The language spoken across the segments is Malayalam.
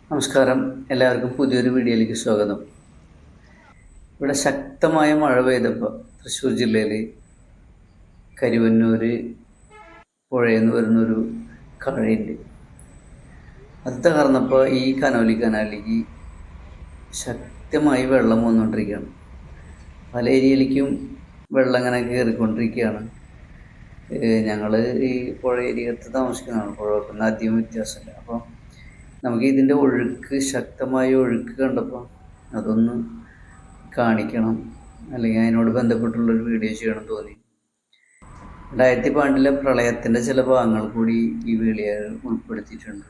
നമസ്കാരം, എല്ലാവർക്കും പുതിയൊരു വീഡിയോയിലേക്ക് സ്വാഗതം. ഇവിടെ ശക്തമായ മഴ പെയ്തപ്പോൾ തൃശ്ശൂർ ജില്ലയിൽ കരുവന്നൂർ പുഴയിൽ നിന്ന് വരുന്നൊരു കഴയുണ്ട്. അത് തകർന്നപ്പോൾ ഈ കനോലി കനാലിലേക്ക് ശക്തമായി വെള്ളം വന്നുകൊണ്ടിരിക്കുകയാണ്. പല ഏരിയയിലേക്കും വെള്ളം ഇങ്ങനെ കയറിക്കൊണ്ടിരിക്കുകയാണ്. ഞങ്ങൾ ഈ പുഴ ഏരിയത്ത് താമസിക്കുന്നതാണ്. പുഴക്കൊന്നും അധികം വ്യത്യാസമില്ല. അപ്പോൾ നമുക്ക് ഇതിൻ്റെ ശക്തമായ ഒഴുക്ക് കണ്ടപ്പോൾ അതൊന്ന് കാണിക്കണം, അല്ലെങ്കിൽ അതിനോട് ബന്ധപ്പെട്ടുള്ളൊരു വീഡിയോ ചെയ്യണം തോന്നി. 2012 പ്രളയത്തിൻ്റെ ചില ഭാഗങ്ങൾ കൂടി ഈ വീഡിയോ ഉൾപ്പെടുത്തിയിട്ടുണ്ട്.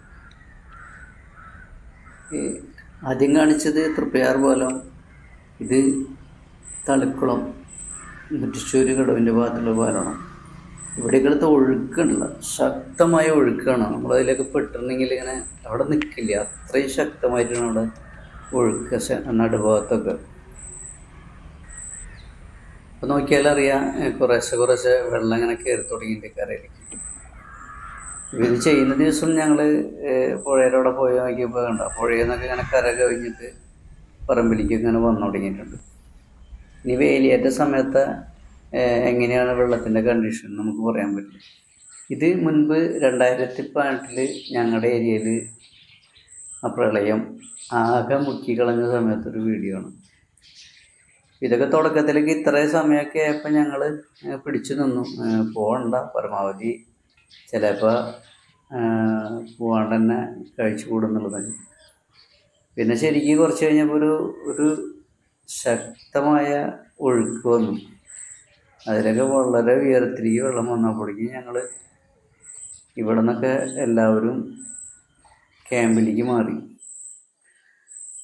ആദ്യം കാണിച്ചത് തൃപ്പയാർ പാലം, ഇത് തളിക്കുളം തൃശ്ശൂർ കടവിൻ്റെ ഭാഗത്തുള്ള പാലമാണ്. ഇവിടേക്കുള്ള ഒഴുക്കുണ്ടല്ല, ശക്തമായ ഒഴുക്കാണ്. നമ്മളതിലൊക്കെ പെട്ടിട്ടുണ്ടെങ്കിൽ ഇങ്ങനെ അവിടെ നിൽക്കില്ല, അത്രയും ശക്തമായിട്ടാണ് അവിടെ ഒഴുക്ക് നടുഭാഗത്തൊക്കെ. അപ്പോൾ നോക്കിയാലറിയാം, കുറേശ്ശെ വെള്ളം ഇങ്ങനെ കയറി തുടങ്ങിയിട്ട് കരയിലേക്ക്. ഇത് ചെയ്യുന്ന ദിവസം ഞങ്ങൾ പുഴയുടെ അവിടെ പോയി നോക്കിയപ്പോൾ കണ്ട പുഴയിൽ നിന്നൊക്കെ ഇങ്ങനെ കര കഴിഞ്ഞിട്ട് പറമ്പിലേക്ക് ഇങ്ങനെ വന്നു തുടങ്ങിയിട്ടുണ്ട്. ഇനി വേലിയേറ്റ സമയത്ത് എങ്ങനെയാണ് വെള്ളത്തിൻ്റെ കണ്ടീഷൻ നമുക്ക് പറയാൻ പറ്റില്ല. ഇത് മുൻപ് 2018 ഞങ്ങളുടെ ഏരിയയിൽ ആ പ്രളയം ആകെ മുക്കിക്കളഞ്ഞ സമയത്തൊരു വീഡിയോ ആണ്. ഇതൊക്കെ തുടക്കത്തിലേക്ക് ഇത്രയും സമയമൊക്കെ ആയപ്പോൾ ഞങ്ങൾ പിടിച്ചു നിന്നു, പോകണ്ട, പരമാവധി ചിലപ്പോൾ പോകാണ്ട് തന്നെ കഴിച്ചു കൂടുന്നുള്ളതാണ്. പിന്നെ ശരിക്കും കുറച്ച് കഴിഞ്ഞപ്പോൾ ഒരു ശക്തമായ ഒഴുക്ക് വന്നു. അതിലൊക്കെ വളരെ ഉയരത്തിലേക്ക് വെള്ളം വന്നപ്പോഴേക്കും ഞങ്ങൾ ഇവിടെ നിന്നൊക്കെ എല്ലാവരും ക്യാമ്പിലേക്ക് മാറി.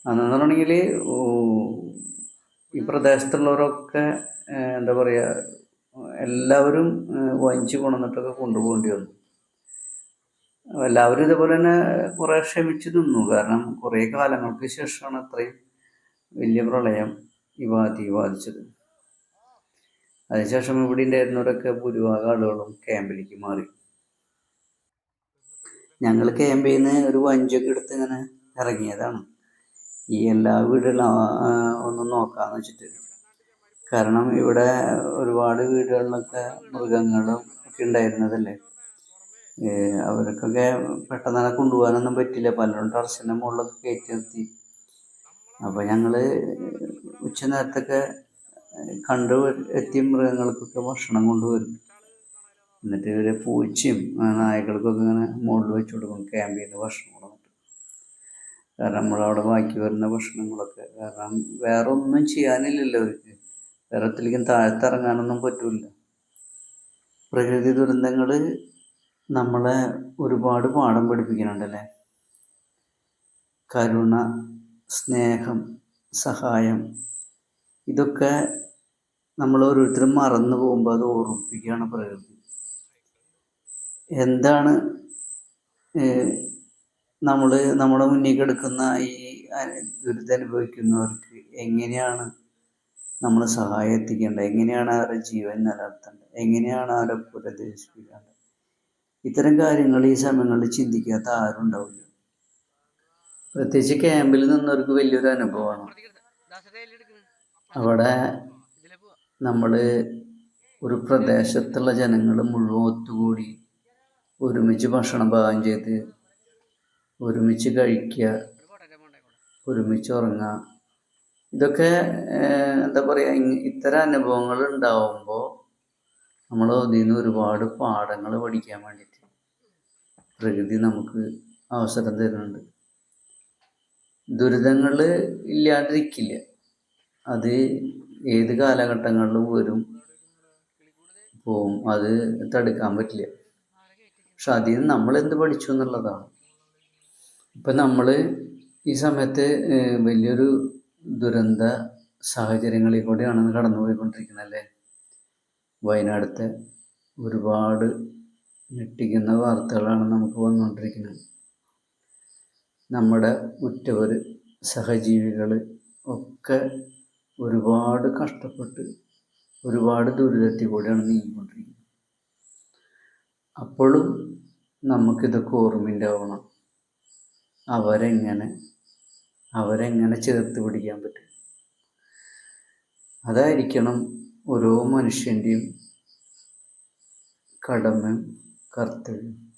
അന്നെന്ന് പറഞ്ഞെങ്കിൽ ഈ പ്രദേശത്തുള്ളവരൊക്കെ എന്താ പറയുക, എല്ലാവരും വഞ്ചി കൊണ്ടുവന്നിട്ടൊക്കെ കൊണ്ടുപോകേണ്ടി വന്നു. എല്ലാവരും ഇതേപോലെ തന്നെ കുറേ ക്ഷമിച്ച് നിന്നു. കാരണം കുറേ കാലങ്ങൾക്ക് ശേഷമാണ് അത്രയും വലിയ പ്രളയം ഈ ബാധിച്ചത്. അതിനുശേഷം ഇവിടെ ഉണ്ടായിരുന്നവരൊക്കെ ഭൂരിഭാഗം ആളുകളും ക്യാമ്പിലേക്ക് മാറി. ഞങ്ങൾ ക്യാമ്പിൽ നിന്ന് ഒരു വഞ്ചിയൊക്കെ എടുത്ത് ഇങ്ങനെ ഇറങ്ങിയതാണ്, ഈ എല്ലാ വീടുകളും ഒന്ന് നോക്കാമെന്ന് വെച്ചിട്ട്. കാരണം ഇവിടെ ഒരുപാട് വീടുകളിലൊക്കെ മൃഗങ്ങളും ഒക്കെ ഉണ്ടായിരുന്നതല്ലേ. അവർക്കൊക്കെ പെട്ടെന്ന് തന്നെ കൊണ്ടുപോകാനൊന്നും പറ്റില്ല, പലരും ടെറസിൻ്റെ മുകളിലൊക്കെ കയറ്റി നിർത്തി. അപ്പോൾ ഞങ്ങൾ ഉച്ചനേരത്തൊക്കെ കണ്ടു എത്തിയ മൃഗങ്ങൾക്കൊക്കെ ഭക്ഷണം കൊണ്ടുവരും. എന്നിട്ട് ഇവരെ പൂച്ചയും നായകൾക്കൊക്കെ ഇങ്ങനെ മുകളിൽ വെച്ച് കൊടുക്കും, ക്യാമ്പിൽ നിന്ന് ഭക്ഷണം കൊടുത്തിട്ട്. കാരണം നമ്മളവിടെ ബാക്കി വരുന്ന ഭക്ഷണങ്ങളൊക്കെ, കാരണം വേറെ ഒന്നും ചെയ്യാനില്ലല്ലോ അവർക്ക്, വേറെത്തിലേക്കും താഴത്തിറങ്ങാനൊന്നും പറ്റില്ല. പ്രകൃതി ദുരന്തങ്ങൾ നമ്മളെ ഒരുപാട് പാഠം പഠിപ്പിക്കുന്നുണ്ടല്ലേ. കരുണ, സ്നേഹം, സഹായം, ഇതൊക്കെ നമ്മൾ ഓരോരുത്തരും മറന്നു പോകുമ്പോൾ അത് ഓർമ്മിപ്പിക്കുകയാണ് പ്രകൃതി. എന്താണ് നമ്മുടെ മുന്നിൽ കിടക്കുന്ന ഈ ദുരിതമനുഭവിക്കുന്നവർക്ക് എങ്ങനെയാണ് നമ്മൾ സഹായം എത്തിക്കേണ്ടത്, എങ്ങനെയാണ് അവരുടെ ജീവൻ നിലനിർത്തേണ്ടത്, എങ്ങനെയാണ് അവരെ പുനരധിവസിപ്പിക്കേണ്ടത്, ഇത്തരം കാര്യങ്ങൾ ഈ സമയങ്ങളിൽ ചിന്തിക്കാത്ത ആരും ഉണ്ടാവില്ല. പ്രത്യേകിച്ച് ക്യാമ്പിൽ നിന്നവർക്ക് വലിയൊരു അനുഭവമാണ്. അവിടെ നമ്മൾ ഒരു പ്രദേശത്തുള്ള ജനങ്ങൾ മുഴുവൻ ഒത്തുകൂടി ഒരുമിച്ച് ഭക്ഷണം പാകം ചെയ്ത് ഒരുമിച്ച് കഴിക്കുക, ഒരുമിച്ച് ഉറങ്ങുക, ഇതൊക്കെ എന്താ പറയുക, ഇത്തരം അനുഭവങ്ങൾ ഉണ്ടാവുമ്പോൾ നമ്മൾ അതിൽ നിന്ന് ഒരുപാട് പാഠങ്ങൾ പഠിക്കാൻ വേണ്ടിയിട്ട് പ്രകൃതി നമുക്ക് അവസരം തരുന്നുണ്ട്. ദുരിതങ്ങൾ ഇല്ലാതിരിക്കില്ല, അത് ഏത് കാലഘട്ടങ്ങളിലും വരും പോവും, അത് തടുക്കാൻ പറ്റില്ല. പക്ഷെ അതിൽ നിന്ന് നമ്മളെന്ത് പഠിച്ചു എന്നുള്ളതാണ്. ഇപ്പം നമ്മൾ ഈ സമയത്ത് വലിയൊരു ദുരന്ത സാഹചര്യങ്ങളിൽ കൂടെയാണ് കടന്നു പോയിക്കൊണ്ടിരിക്കുന്നത് അല്ലേ. വയനാടത്തെ ഒരുപാട് ഞെട്ടിക്കുന്ന വാർത്തകളാണ് നമുക്ക് വന്നുകൊണ്ടിരിക്കുന്നത്. നമ്മുടെ ഉറ്റവർ, സഹജീവികൾ ഒക്കെ ഒരുപാട് കഷ്ടപ്പെട്ട് ഒരുപാട് ദുരിതത്തിൽ കൂടെയാണ് നീങ്ങിക്കൊണ്ടിരിക്കുന്നത്. അപ്പോഴും നമുക്കിതൊക്കെ ഓർമ്മയുണ്ടാവണം. അവരെങ്ങനെ ചേർത്ത് പിടിക്കാൻ പറ്റും. അതായിരിക്കണം ഓരോ മനുഷ്യൻ്റെയും കടമയും കർത്തവ്യം.